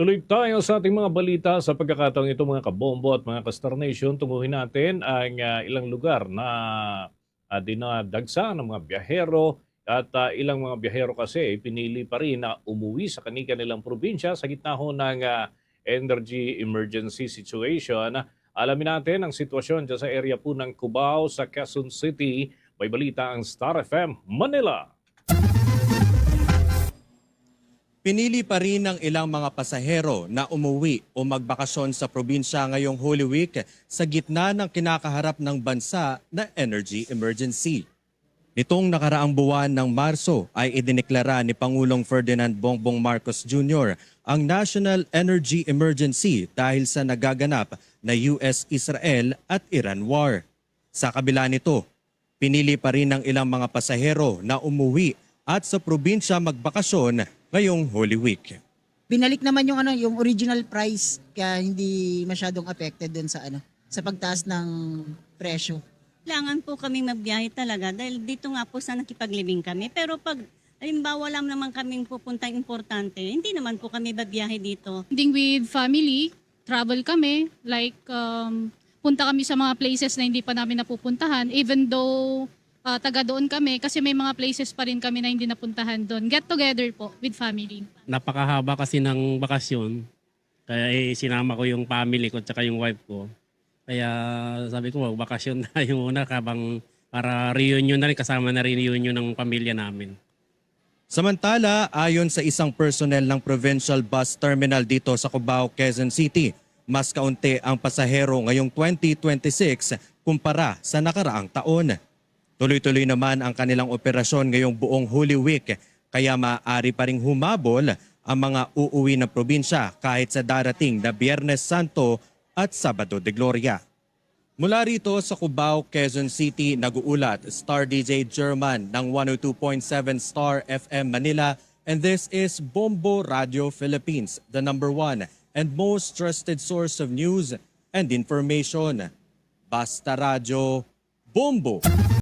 Tuloy tayo sa ating mga balita sa pagkakataong ito mga kabombo at mga ka-Star Nation. Tunguhin natin ang ilang lugar na dinadagsa ng mga biyahero at ilang mga biyahero kasi pinili pa rin na umuwi sa kanilang probinsya sa gitna ho ng energy emergency situation. Alamin natin ang sitwasyon dyan sa area po ng Cubao sa Quezon City. May balita ang Star FM Manila. Pinili pa rin ng ilang mga pasahero na umuwi o magbakasyon sa probinsya ngayong Holy Week sa gitna ng kinakaharap ng bansa na energy emergency. Nitong nakaraang buwan ng Marso ay idineklara ni Pangulong Ferdinand Bongbong Marcos Jr. ang National Energy Emergency dahil sa nagaganap na US-Israel at Iran War. Sa kabila nito, pinili pa rin ng ilang mga pasahero na umuwi at sa probinsya magbakasyon ngayong Holy Week. Binalik naman yung original price kaya hindi masyadong affected doon sa pagtaas ng presyo. Kailangan po kami magbiyahe talaga dahil dito nga po sa nakipaglibing kami. Pero pag halimbawa lang naman kaming pupuntang importante, hindi naman po kami babiyahe dito. Ding with family, travel kami, like punta kami sa mga places na hindi pa namin napupuntahan, even though taga doon kami kasi may mga places pa rin kami na hindi napuntahan doon. Get together po with family. Napakahaba kasi ng bakasyon, kaya sinama ko yung family ko at saka yung wife ko. Kaya sabi ko, bakasyon tayo muna para reunion na rin, kasama na rin reunion ng pamilya namin. Samantala, ayon sa isang personnel ng Provincial Bus Terminal dito sa Cubao, Quezon City, mas kaunti ang pasahero ngayong 2026 kumpara sa nakaraang taon. Tuloy-tuloy naman ang kanilang operasyon ngayong buong Holy Week, kaya maaari pa ring humabol ang mga uuwi ng probinsya kahit sa darating na Biyernes Santo at Sabado de Gloria. Mula rito sa Cubao, Quezon City, nag-uulat Star DJ German ng 102.7 Star FM Manila, and this is Bombo Radio Philippines, the #1 and most trusted source of news and information. Basta Radio, Bombo!